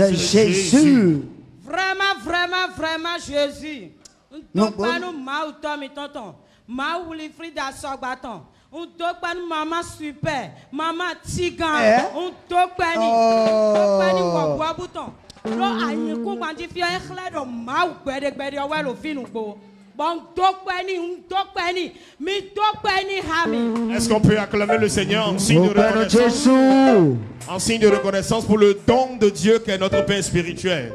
C'est Jésus. Vraiment, vraiment, vraiment Jésus. Non, Pas nous mal Tommy tonton. Ma ouli Frida Sogbaton. On pas nous maman super. Maman Tigan. On pas ni. Pas ni bois bouton. Lo ayi ko mandi fi ekhle do ma gbede owe lo finu gbo. Bon Est-ce qu'on peut acclamer le Seigneur en signe de reconnaissance? En signe de reconnaissance pour le don de Dieu qui est notre Père spirituel.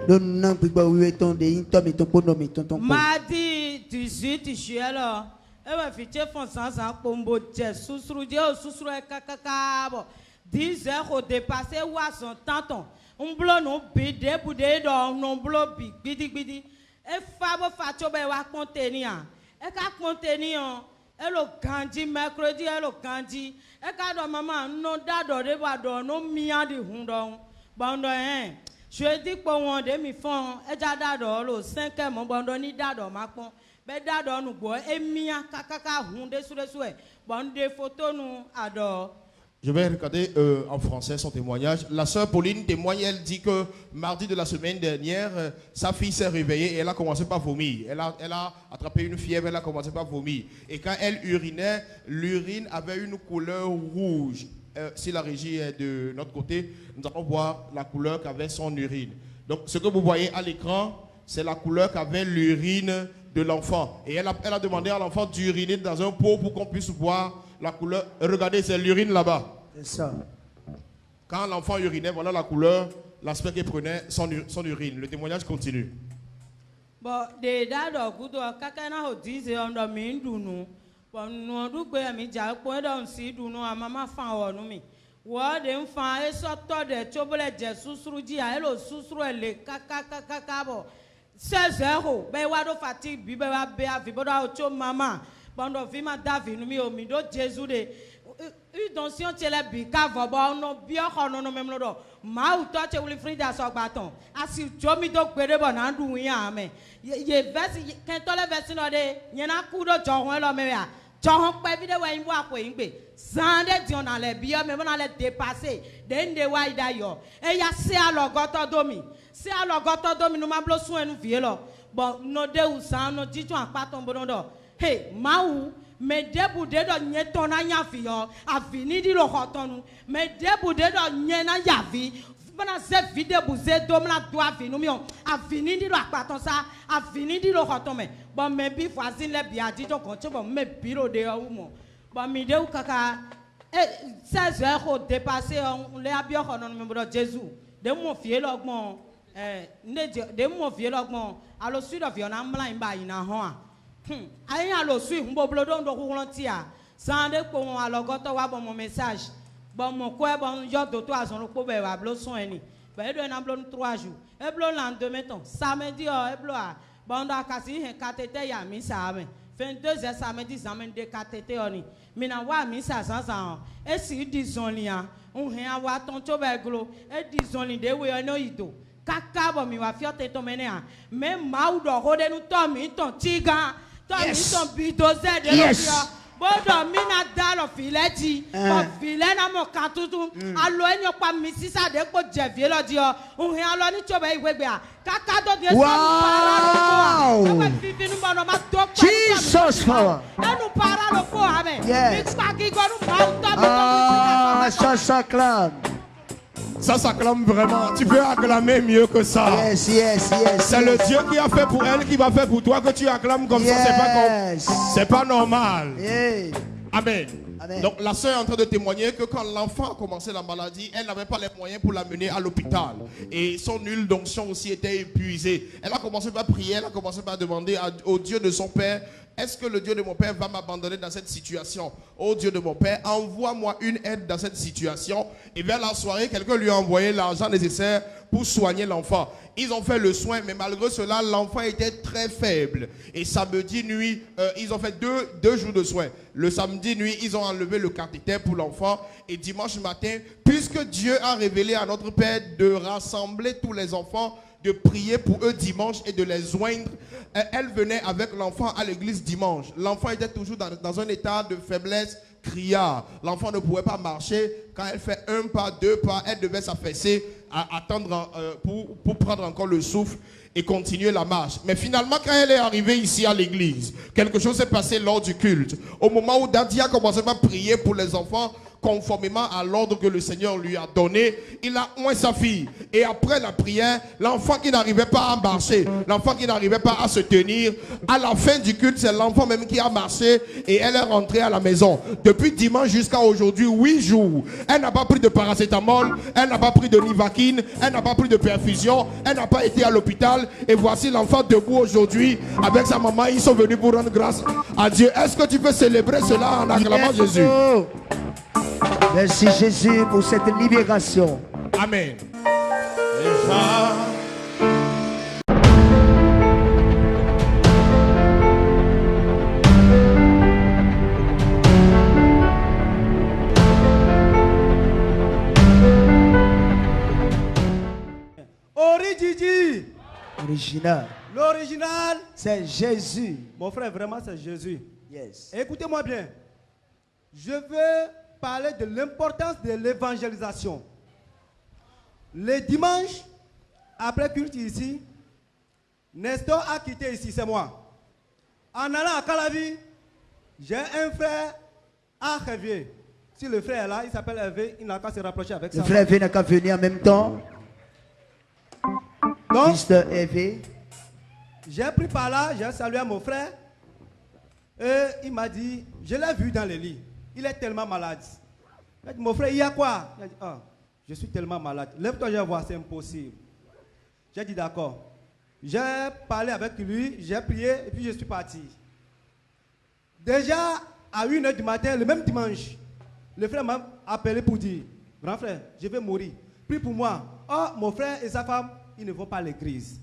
Mardi 18 juillet là, va fêter Fonsansa Pombo Sousrou Dieu Sousrou Kakaka bon 10 heures au dépassé ou à son tanton. On bloque non bidé boudé dans non bloque bidi. Et Fabo Facho be wa contenir. Et ka contenir. Et le kandi mercredi et le kandi. Et ka do maman non dado de ba do non mia di hundon. Bando hein. Je dis que on de mi font et dado le 5e mon bando ni dado makon. Be dado nu bo e mia kakaka hunde sur le souhait. Bande photo nous adore. Je vais regarder en français son témoignage. La sœur Pauline témoigne, elle dit que mardi de la semaine dernière, sa fille s'est réveillée et elle a commencé par vomir. Elle a attrapé une fièvre, elle a commencé par vomir. Et quand elle urinait, l'urine avait une couleur rouge. Si la régie est de notre côté, nous allons voir la couleur qu'avait son urine. Donc ce que vous voyez à l'écran, c'est la couleur qu'avait l'urine de l'enfant. Et elle a demandé à l'enfant d'uriner dans un pot pour qu'on puisse voir la couleur. Regardez, c'est l'urine là-bas. C'est ça. Quand l'enfant urinait, voilà la couleur, l'aspect qu'il prenait, son urine. Le témoignage continue. Bon, des dados, couteau, kakana au 10 et on doit m'y dounou. Bon, nous doublons, mais j'ai un point d'un si dounou à maman fan ou nous. Ou des enfants, et sortent de chocolat, j'ai sousrouji, à elle au sousrou, les kakakakabo. 16 euros, ben, ou à fatigue, bibéa, béa, viboda, au chom, maman. Bon, on vit ma davi, nous, au mido, Jésus de. Donc si on tient les bicas, on a bien qu'on même le dos. Ma ou toi tu voulais frire sur bâton. Asi tu mi donc péré bon andou ya mais. Ye verse quand on les verse no de, y en a coup de John là mais ya. John pas vidéo wa imbo ako imbe. Sande di on a les bien mais on a les dépasser. Den de wa ida yo. E ya se alogoto domi. Se alogoto domi nous mablo soin nous vie là. Bon no de ou ça no di tu en pas ton bon do. Hey, ma ou mais débouté de nyeton na yafi yo a fini di lo hotonu mais débouté de nyena yafi bana se vide bouze dom la doa finu mi a fini di lo apaton ça a fini di lo hoton mais bon mais bi voisine le bia di donc on bon mais biro de ou mo bon mi de ou kaka 16 heures au dépassé on les a bien honon me bro Jésus de mon fier logmon de mon fier logmon à le sud of yon amla imba ina ho aïe allo suis mbo blodon do roulantia sande ko alogoto wa bon mon message bon mon quoi bon yo do to azon ko be wa blo son eni be do na blo 3 jours e blo lendemain ton samedi e blo a bon da kasi he katete ya mi sa me 22h samedi samedi de katete oni mi na wa mi sa san e si dizon lian on he wa ton to be glo e dizon li de we no ido kaka bo mi wa fiote to mene a me mau do ho de nu to mi ton tiga. Yes. Yes. Bodo mina dalo fileti, filena mo katutu. Alo enyo pa misisa de ko jevie lo dio. Unhe alo ni chobe iwegbe a. Kakado de wow. Jesus power. Anu para lo ko ame. Yes. Ça s'acclame. Ça s'acclame vraiment. Tu peux acclamer mieux que ça. Yes, yes, yes. C'est le Dieu qui a fait pour elle qui va faire pour toi que tu acclames comme ça. C'est pas normal. Yeah. Amen. Amen. Donc la sœur est en train de témoigner que quand l'enfant a commencé la maladie, elle n'avait pas les moyens pour l'amener à l'hôpital. Et son huile d'onction aussi était épuisée. Elle a commencé par prier, elle a commencé par demander au Dieu de son père, est-ce que le Dieu de mon père va m'abandonner dans cette situation? Oh Dieu de mon père, envoie-moi une aide dans cette situation. Et vers la soirée, quelqu'un lui a envoyé l'argent nécessaire pour soigner l'enfant. Ils ont fait le soin, mais malgré cela, l'enfant était très faible. Et samedi nuit, ils ont fait deux jours de soins. Le samedi nuit, ils ont enlevé le cathéter pour l'enfant. Et dimanche matin, puisque Dieu a révélé à notre Père de rassembler tous les enfants, de prier pour eux dimanche et de les joindre, elle venait avec l'enfant à l'église dimanche. L'enfant était toujours dans un état de faiblesse criard. L'enfant ne pouvait pas marcher. Quand elle fait un pas, deux pas, elle devait s'affaisser, attendre pour prendre encore le souffle et continuer la marche. Mais finalement, quand elle est arrivée ici à l'église, quelque chose s'est passé lors du culte. Au moment où Daddy a commencé à prier pour les enfants, conformément à l'ordre que le Seigneur lui a donné, il a oint sa fille. Et après la prière, l'enfant qui n'arrivait pas à marcher, l'enfant qui n'arrivait pas à se tenir, à la fin du culte, c'est l'enfant même qui a marché et elle est rentrée à la maison. Depuis dimanche jusqu'à aujourd'hui, 8 jours, elle n'a pas pris de paracétamol, elle n'a pas pris de Nivaquine, elle n'a pas pris de perfusion, elle n'a pas été à l'hôpital. Et voici l'enfant debout aujourd'hui avec sa maman. Ils sont venus pour rendre grâce à Dieu. Est-ce que tu peux célébrer cela en acclamant Jésus? Merci Jésus pour cette libération. Amen. Original. L'original, C'est Jésus. mon frère, vraiment c'est Jésus. Yes. Écoutez-moi bien. Je veux parler de l'importance de l'évangélisation. Les dimanches, après culte ici, Nestor a quitté ici, c'est moi. En allant à Calavi, j'ai un frère à Hervé. Si le frère est là, il s'appelle Hervé, il n'a qu'à se rapprocher avec Le ça. frère vient qu'à venir en même temps. Donc, Mr. Hervé. j'ai pris par là, j'ai salué mon frère. Et il m'a dit, je l'ai vu dans le lit. Il est tellement malade. Il a dit, mon frère, il y a quoi? Il a dit, ah, je suis tellement malade. Lève-toi, je vais voir, c'est impossible. J'ai dit, d'accord. J'ai parlé avec lui, j'ai prié et puis je suis parti. Déjà, à 1h du matin, le même dimanche, le frère m'a appelé pour dire, grand frère, je vais mourir. Prie pour moi. Oh, mon frère et sa femme, ils ne vont pas à l'église.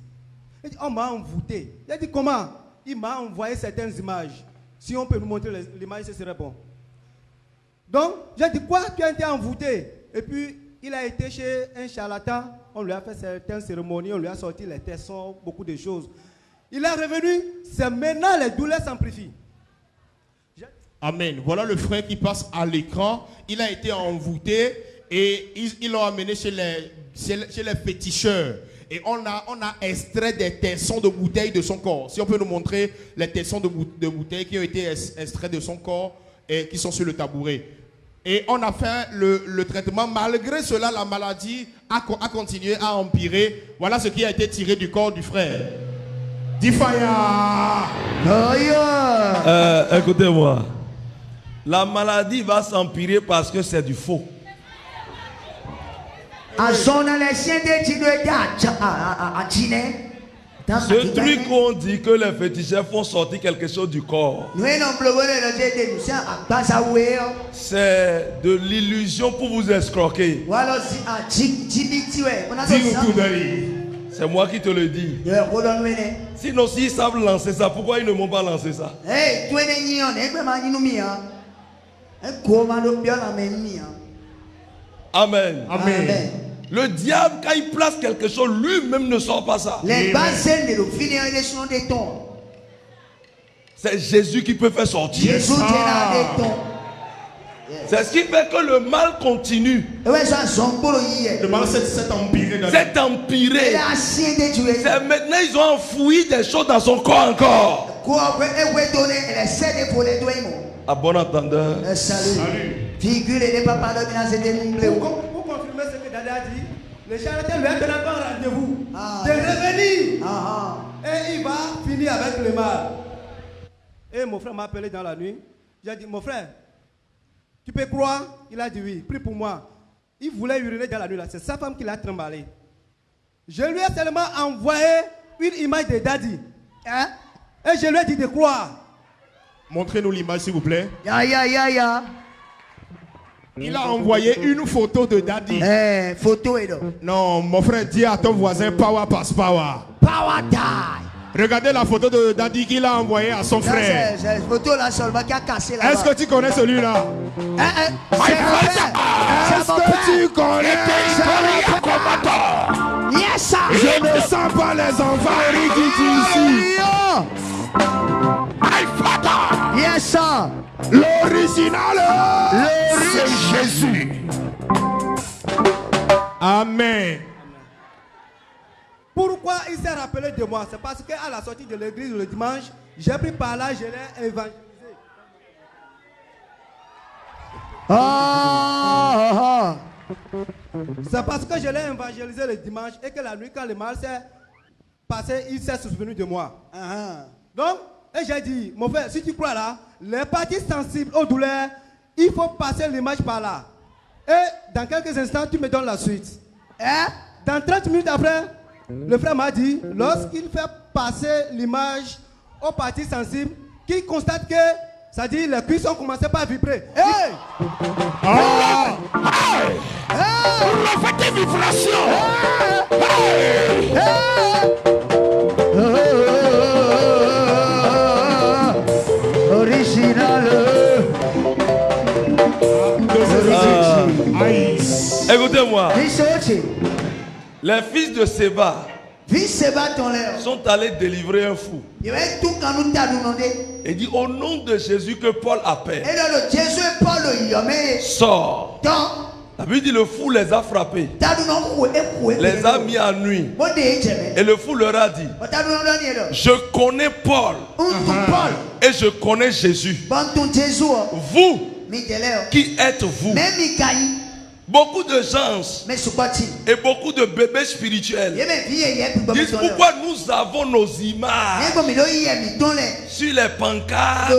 Il dit, on m'a envoûté. Il a dit, comment? Il m'a envoyé certaines images. Si on peut nous montrer l'image, ce serait bon. Donc, j'ai dit, quoi? Tu as été envoûté. Et puis, il a été chez un charlatan. On lui a fait certaines cérémonies, on lui a sorti les tessons, beaucoup de choses. Il est revenu, c'est maintenant les douleurs s'amplifient. Amen. Voilà le frère qui passe à l'écran. Il a été envoûté et ils l'ont amené chez les féticheurs. Et on a extrait des tessons de bouteilles de son corps. Si on peut nous montrer les tessons de bouteilles qui ont été extraits de son corps et qui sont sur le tabouret. Et on a fait le traitement. Malgré cela, la maladie a continué à empirer. Voilà ce qui a été tiré du corps du frère. Difaya! Oh yeah. Écoutez-moi. La maladie va s'empirer parce que c'est du faux. Ce truc qu'on dit que les féticheurs font sortir quelque chose du corps, c'est de l'illusion pour vous escroquer. C'est moi qui te le dis. Sinon, s'ils savent lancer ça, pourquoi ils ne m'ont pas lancé ça? Amen. Amen. Le diable, quand il place quelque chose, lui-même ne sort pas ça. C'est Jésus qui peut faire sortir. C'est ce qui fait que le mal continue. Le mal s'est empiré. C'est empiré. C'est maintenant ils ont enfoui des choses dans son corps encore. À bon entendeur. Salut. Pour confirmer ce que Dada a dit, le charlatan lui a donné encore un rendez-vous de revenir. Et il va finir avec le mal. Et mon frère m'a appelé dans la nuit. J'ai dit, mon frère, tu peux croire? Il a dit oui, prie pour moi. Il voulait uriner dans la nuit là. C'est sa femme qui l'a trimballé. Je lui ai seulement envoyé une image de Daddy. Hein? Et je lui ai dit de croire. Montrez-nous l'image s'il vous plaît. Ya. Il a envoyé une photo de Daddy. Photo et là. Non, mon frère, dis à ton voisin, power pass power. Power time. Regardez la photo de Daddy qu'il a envoyée à son frère. C'est cette photo là seulement qui a cassé là. Est-ce que tu connais celui-là? C'est Est-ce que tu connais? Yes sir. Je ne sens pas les enfants Rikiki ici. Yes sir. L'original, c'est Jésus. Amen. Pourquoi il s'est rappelé de moi? C'est parce qu'à la sortie de l'église le dimanche, j'ai pris par là, je l'ai évangélisé. C'est parce que je l'ai évangélisé le dimanche et que la nuit, quand le mal s'est passé, il s'est souvenu de moi. Donc, et j'ai dit, mon frère, si tu crois là, les parties sensibles aux douleurs, il faut passer l'image par là. Et dans quelques instants, tu me donnes la suite. Dans 30 minutes après, le frère m'a dit, lorsqu'il fait passer l'image aux parties sensibles, qu'il constate que, ça dit, les cuisses ont commencé par vibrer. Hey! On fait des vibrations. Original. Écoutez-moi. Les fils de Séba sont allés délivrer un fou. Et dit au nom de Jésus que Paul appelle. Sors. La Bible dit le fou les a frappés. Les a mis en nuit. Et le fou leur a dit, je connais Paul. Et je connais Jésus. Vous qui êtes vous. Beaucoup de gens et beaucoup de bébés spirituels disent pourquoi nous avons nos images sur les pancartes,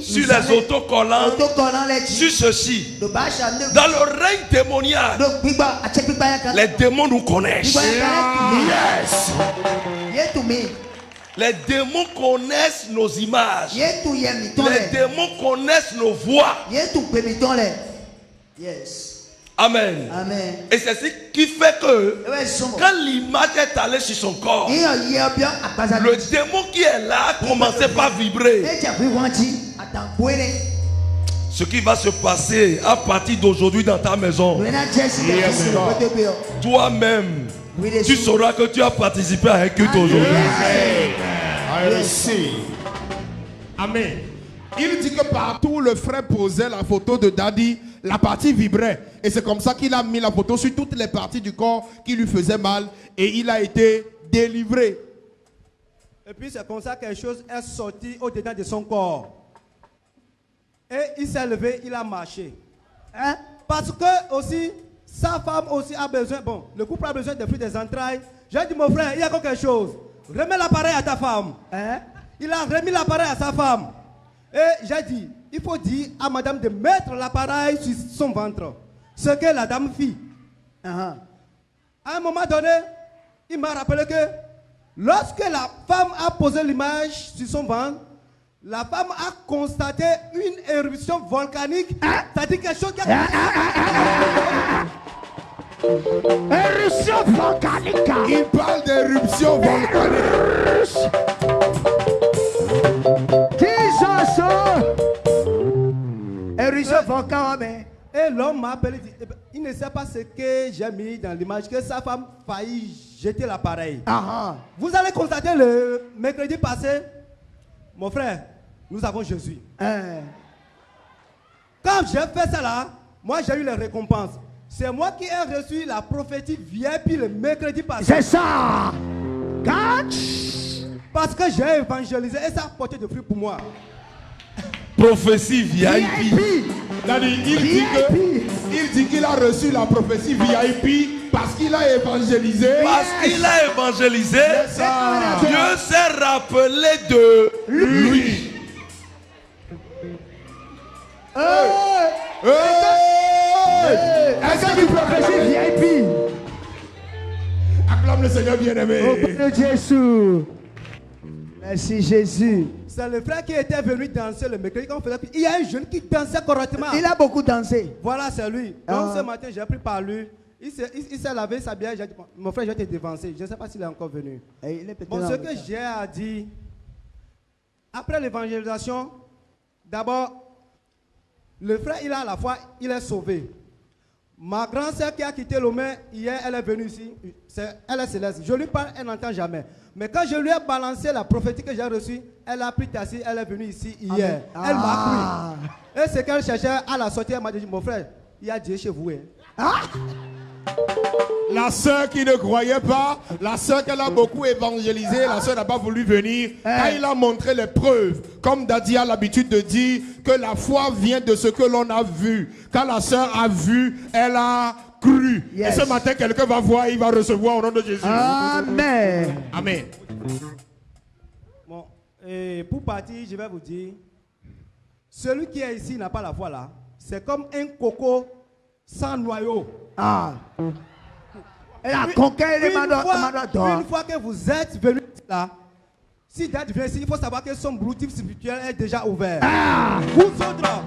sur les autocollants, sur ceci. Dans le règne démoniaque, les démons nous connaissent. Les démons connaissent nos images. Les démons connaissent nos voix. Amen. Amen. Et c'est ce qui fait que quand l'image est allée sur son corps, le démon qui est là a commencé par vibrer. Ce qui va se passer à partir d'aujourd'hui dans ta maison, toi-même, tu sauras que tu as participé à un culte aujourd'hui. Amen. Il dit que partout où le frère posait la photo de Daddy, la partie vibrait. Et c'est comme ça qu'il a mis la photo sur toutes les parties du corps qui lui faisaient mal. Et il a été délivré. Et puis c'est comme ça que quelque chose est sorti au-dedans de son corps. Et il s'est levé, il a marché. Parce que aussi, sa femme aussi a besoin, bon, le couple a besoin de fruits des entrailles. J'ai dit, mon frère, il y a encore quelque chose. Remets l'appareil à ta femme. Il a remis l'appareil à sa femme. Et j'ai dit, il faut dire à madame de mettre l'appareil sur son ventre. Ce que la dame fit. À un moment donné, il m'a rappelé que lorsque la femme a posé l'image sur son ventre, la femme a constaté une éruption volcanique. Ça dit quelque chose qui a... Éruption volcanique. Il parle d'éruption volcanique. Éruption volcanique. Et l'homme m'a appelé, il ne sait pas ce que j'ai mis dans l'image, que sa femme faillit jeter l'appareil. Vous allez constater le mercredi passé, mon frère, nous avons Jésus. Quand j'ai fait ça là, moi j'ai eu les récompenses. C'est moi qui ai reçu la prophétie VIP le mercredi passé. C'est ça. Parce que j'ai évangélisé et ça a porté de fruits pour moi. Prophétie VIP. Il dit qu'il a reçu la prophétie VIP parce qu'il a évangélisé. Parce qu'il a évangélisé, Dieu s'est rappelé de lui. Est-ce que tu prophétie VIP? Acclame le Seigneur bien-aimé. Au nom de Jésus. Merci Jésus. C'est le frère qui était venu danser le mercredi. Il y a un jeune qui dansait correctement. Il a beaucoup dansé. Voilà, c'est lui. Donc ce matin, j'ai pris par lui. Il s'est lavé sa bière. J'ai dit, mon frère, je vais te dévancer. Je ne sais pas s'il est encore venu. Bon, ce que j'ai à dire, après l'évangélisation, d'abord, le frère, il a la foi, il est sauvé. Ma grande sœur qui a quitté Lomé, hier, elle est venue ici. Elle est céleste. Je lui parle, elle n'entend jamais. Mais quand je lui ai balancé la prophétie que j'ai reçue, elle a pris taxi, elle est venue ici hier. Elle m'a cru. Et ce qu'elle cherchait à la sortie, elle m'a dit, mon frère, il y a Dieu chez vous. La sœur qui ne croyait pas, la sœur qu'elle a beaucoup évangélisée, la sœur n'a pas voulu venir. Quand il a montré les preuves, comme Daddy a l'habitude de dire, que la foi vient de ce que l'on a vu. Quand la sœur a vu, elle a cru. Et ce matin, quelqu'un va voir, il va recevoir au nom de Jésus. Amen. Amen. Bon, et pour partir, je vais vous dire, celui qui est ici n'a pas la foi là. C'est comme un coco sans noyau. Elle a conquéré les Une fois que vous êtes venu là, si Dad vient ici, il faut savoir que son bluetooth spirituel est déjà ouvert. Vous autres,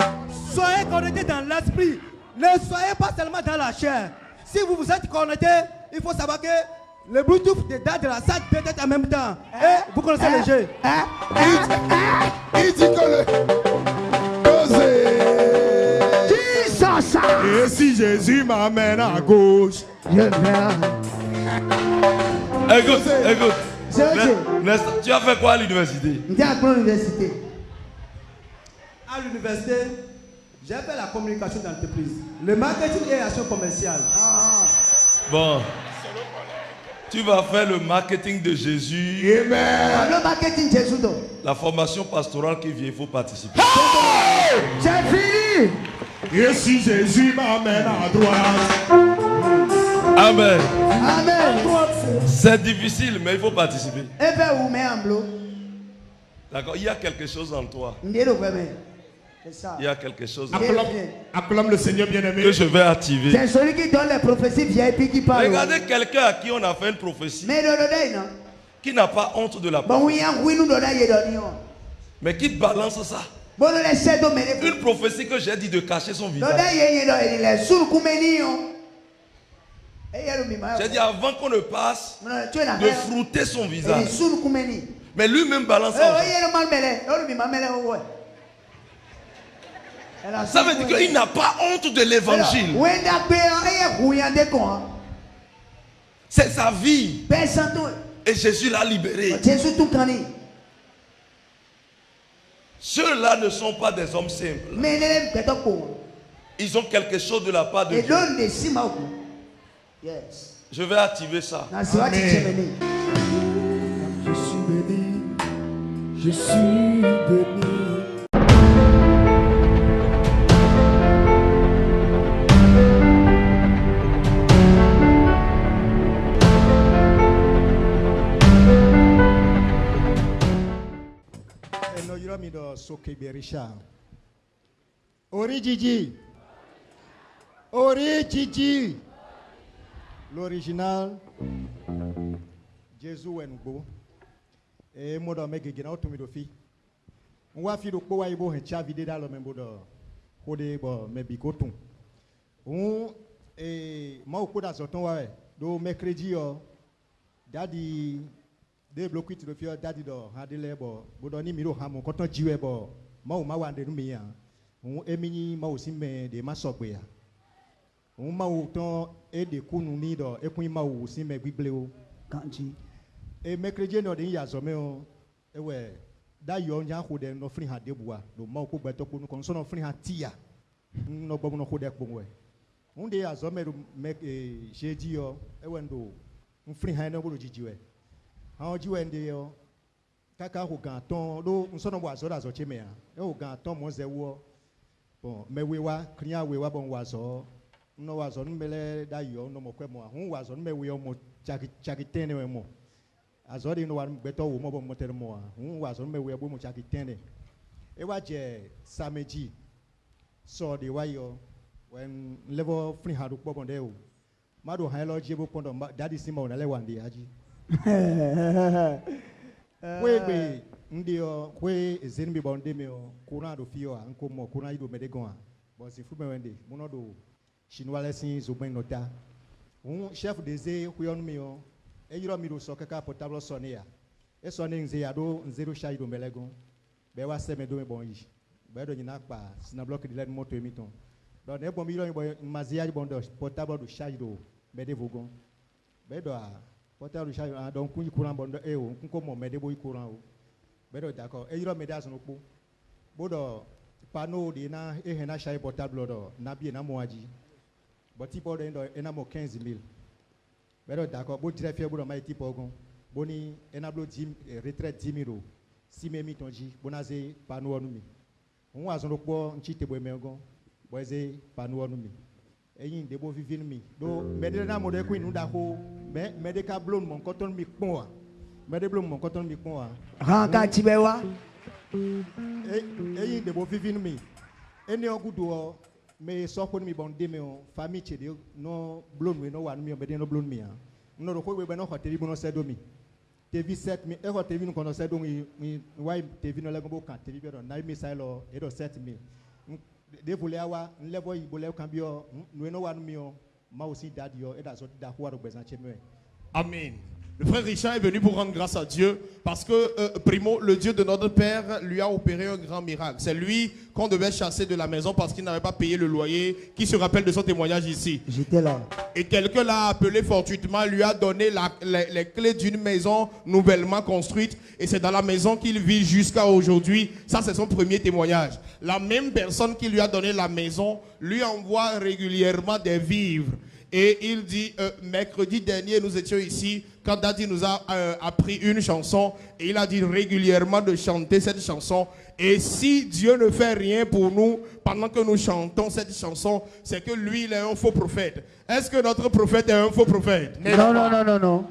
soyez connectés dans l'esprit. Ne soyez pas seulement dans la chair. Si vous vous êtes connectés, il faut savoir que le bluetooth de Dad de la salle peut être en même temps. Et vous connaissez le jeu. Il dit que le... Et si Jésus m'amène à gauche, je vais. Écoute. Tu as fait quoi à l'université? À l'université, j'ai fait la communication d'entreprise, le marketing et l'action commerciale. Bon. Tu vas faire le marketing de Jésus. Amen. Le marketing de Jésus. La formation pastorale qui vient, il faut participer. C'est fini. Et si Jésus m'amène à droite. Amen. Amen. C'est difficile, mais il faut participer. D'accord, il y a quelque chose en toi. Il y a quelque chose en toi. Acclame le Seigneur bien-aimé. Que je vais activer. C'est celui qui donne les prophéties VIP qui parle. Regardez quelqu'un à qui on a fait une prophétie. Qui n'a pas honte de la prophétie. Mais qui balance ça. Une prophétie que j'ai dit de cacher son visage. J'ai dit avant qu'on ne passe, de frouter son visage. Mais lui-même balance ça. Ça veut dire qu'il n'a pas honte de l'évangile. C'est sa vie. Et Jésus l'a libéré. Ceux-là ne sont pas des hommes simples. Ils ont quelque chose de la part de Dieu. Je vais activer ça. Amen. Je suis béni. Je suis béni. Origigi. Origigi. L'original. Jésus Wengo. Et moi dans mes gégéna automidofi. On va faire le quoi il faut un vidéo dans le même bodo. Code bo me bikoton. On et moi au coda sortant ouais. Do mercredi daddy de bloquer le fieur daddy do hadele bo bodoni miro hamo koton jiwe bo ma o ma wande nu mi on emini ma aussi me de ma sogbe ya on ma o ton e de kunu ni do e kun ma o si me bible o kanji e mercredi no de ya so me o e we da yo nya ho de no free ha de bua do ma o ko gbeto ko nu kon so no free ha tia no gbo no ko de po we on de ya so me jeudi yo e we ndo on free ha no bo jiji we ha ji we nde yo kaka ho gan ton do nso no bo aso da so cheme ya e ho gan ton mo ze wo bon me we wa kriya we wa bon wa so no wa so nmele da yo no mo kwe mo hu wa so me we yo mo chaki tene we mo aso de no wa gbeto wo mo bo mo tere mo hu wa so me we bo mo chaki tene e wa je sameji so de wa yo when level free ha do po bon de o ma do ha lo je bo pon do daddy sima na le wande aji Kwebe ndio kwe ezenbi bonde me kuna do fio anko mo kuna ido medegon bon si fu me wende mono do chinois lesin zo ben nota un chef des kuyon mi o e yiro mi do so kaka portable sonia e sonia nze ya do nzero sha ido melegon be wa se me do me bon yi be do nyina pa sina block de let moto emiton Donc ne bon million mazia bon portable de charge do mede vogon. Bedo portable de charge donc kun courant bon e o kun ko mo mede boy courant o. Bedo d'accord. E yiro mede aso po. Bodo panneau de na e hena charge portable do na bi na mo aji. Boti po do e na mo 15000. Bedo d'accord. Bo dire fie bodo mai tipo gon. Boni e na blo 10 retraite 10 000 si memi tonji bonaze panneau onu mi. On a son po nchite bo emengon. Boise panneau onu mi. Eyin de bo vivin mi. Do mede na mo de ko inu da ko mede ka blow mon cotton mi pon wa. Mede blow mon cotton mi pon wa. Ranka tibewa. Eyin de bo vivin mi. Eni ogudo me so ko mi bon de me o famille che de no blow mi no wa mi o mede no blow mi ha. No ro ko we be no hotel bi no se do mi. TV 7000 e ho TV no kono se do mi why TV no le go kan TV be do na mi sai lo e do 7000. De voulait avoir un level il voulait cambio nous no wa mi o ma aussi dadio e da so da ko wa do bezanche me. Amen. Le frère Richard est venu pour rendre grâce à Dieu parce que, primo, le Dieu de notre Père lui a opéré un grand miracle. C'est lui qu'on devait chasser de la maison parce qu'il n'avait pas payé le loyer. Qui se rappelle de son témoignage ici? J'étais là. Et quelqu'un l'a appelé fortuitement, lui a donné les clés d'une maison nouvellement construite. Et c'est dans la maison qu'il vit jusqu'à aujourd'hui. Ça, c'est son premier témoignage. La même personne qui lui a donné la maison lui envoie régulièrement des vivres. Et il dit, mercredi dernier, nous étions ici, quand Daddy nous a appris une chanson, et il a dit régulièrement de chanter cette chanson. Et si Dieu ne fait rien pour nous, pendant que nous chantons cette chanson, c'est que lui, il est un faux prophète. Est-ce que notre prophète est un faux prophète? Non.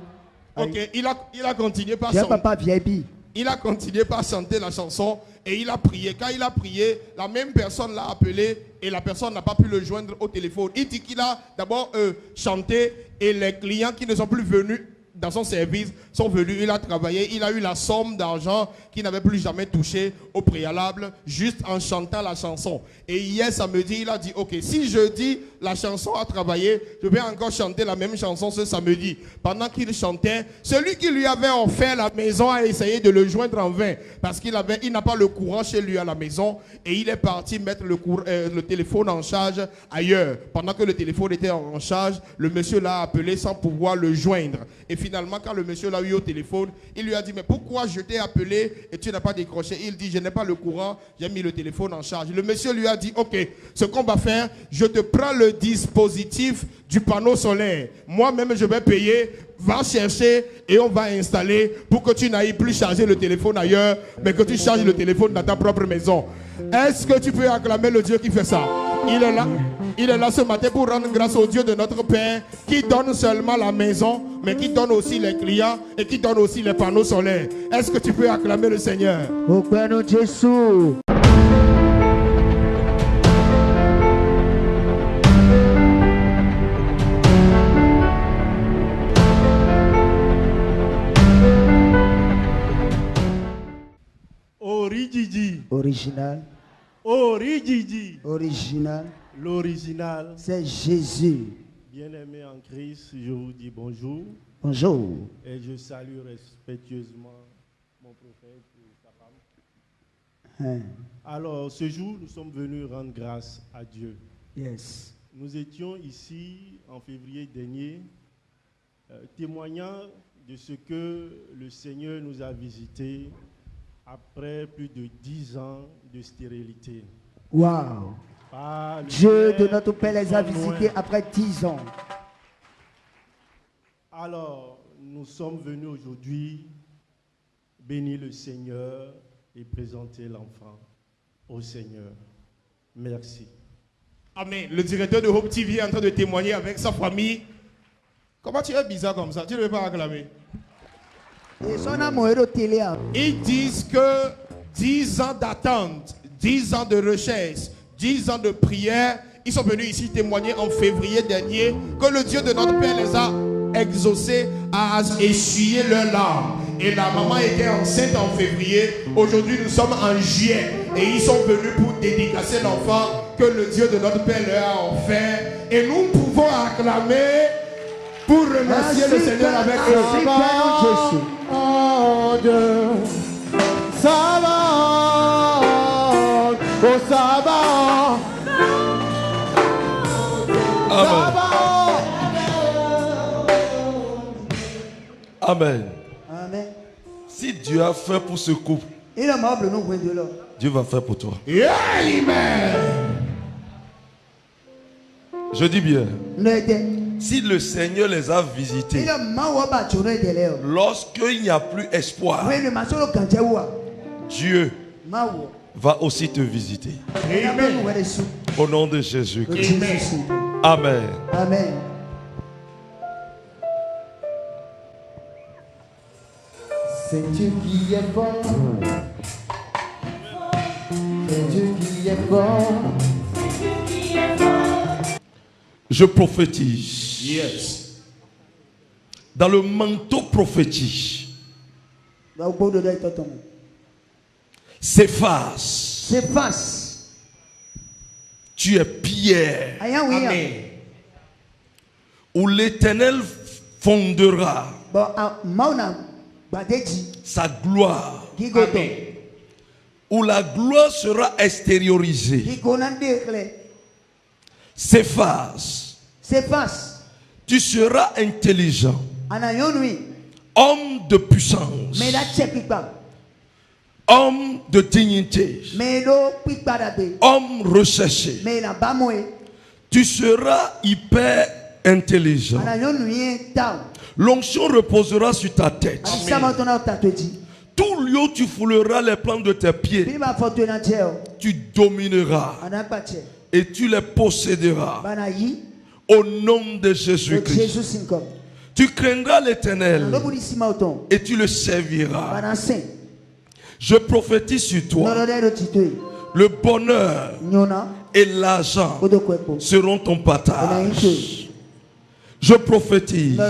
Ok, il a continué par J'ai chanter. papa VIP. Il a continué par chanter la chanson et il a prié. Quand il a prié, la même personne l'a appelé et la personne n'a pas pu le joindre au téléphone. Il dit qu'il a d'abord chanté et les clients qui ne sont plus venus dans son service sont venus, il a travaillé, il a eu la somme d'argent qu'il n'avait plus jamais touché au préalable, juste en chantant la chanson. Et hier samedi, il a dit, ok, si jeudi la chanson a travaillé, je vais encore chanter la même chanson ce samedi. Pendant qu'il chantait, celui qui lui avait offert la maison a essayé de le joindre en vain, parce qu'il n'a pas le courant chez lui à la maison, et il est parti mettre le téléphone en charge ailleurs. Pendant que le téléphone était en charge, le monsieur l'a appelé sans pouvoir le joindre. Et finalement, quand le monsieur l'a eu au téléphone, il lui a dit, mais pourquoi je t'ai appelé et tu n'as pas décroché? Il dit, je n'ai pas le courant, j'ai mis le téléphone en charge. Le monsieur lui a dit, ok, ce qu'on va faire, je te prends le dispositif du panneau solaire. Moi-même, je vais payer, va chercher et on va installer pour que tu n'ailles plus charger le téléphone ailleurs, mais que tu charges le téléphone dans ta propre maison. Est-ce que tu peux acclamer le Dieu qui fait ça? Il est là ce matin pour rendre grâce au Dieu de notre Père qui donne seulement la maison, mais qui donne aussi les clients et qui donne aussi les panneaux solaires. Est-ce que tu peux acclamer le Seigneur? Au Père de Jésus. Original. Original. L'original. C'est Jésus. Bien-aimé en Christ, je vous dis bonjour. Bonjour. Et je salue respectueusement mon prophète et sa femme. Alors, ce jour, nous sommes venus rendre grâce à Dieu. Yes. Nous étions ici en février dernier, témoignant de ce que le Seigneur nous a visité après plus de 10 ans de stérilité. Wow. Dieu de notre Père les a visités après 10 ans. Alors, nous sommes venus aujourd'hui bénir le Seigneur et présenter l'enfant au Seigneur. Merci. Amen. Le directeur de Hope TV est en train de témoigner avec sa famille. Comment tu es bizarre comme ça? Tu ne veux pas acclamer? Ils disent que 10 ans d'attente, 10 ans de recherche, 10 ans de prière, ils sont venus ici témoigner en février dernier que le Dieu de notre Père les a exaucés à essuyer leurs larmes. Et la maman était enceinte en février. Aujourd'hui, nous sommes en juillet. Et ils sont venus pour dédicacer l'enfant que le Dieu de notre Père leur a offert. Et nous pouvons acclamer pour remercier le Seigneur avec eux. Oh Dieu, Sabbath, oh Sabbath, Amen. Amen. Si Dieu a fait pour ce couple, Dieu va faire pour toi. Amen. Je dis bien. Si le Seigneur les a visités, lorsqu'il n'y a plus espoir, Dieu va aussi te visiter. Amen. Au nom de Jésus-Christ. Amen. Amen. C'est Dieu qui est bon. C'est Dieu qui est bon. Je prophétise. Yes. Dans le manteau prophétique, s'efface. Tu es pierre. Amen. Où l'Éternel fondera sa gloire. Amen. Où la gloire sera extériorisée. S'efface. Tu seras intelligent. Homme de puissance. Homme de dignité. Homme recherché. Tu seras hyper intelligent. L'onction reposera sur ta tête. Tout lieu où tu fouleras les plantes de tes pieds, tu domineras et tu les posséderas. Au nom de Jésus-Christ. Tu craindras l'Éternel et tu le serviras. Je prophétise sur toi. Le bonheur et l'argent seront ton partage. Je prophétise.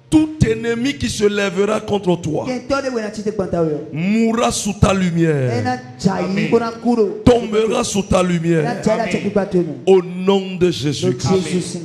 Tout ennemi qui se lèvera contre toi mourra sous ta lumière. Tombera sous ta lumière. Au nom de Jésus-Christ.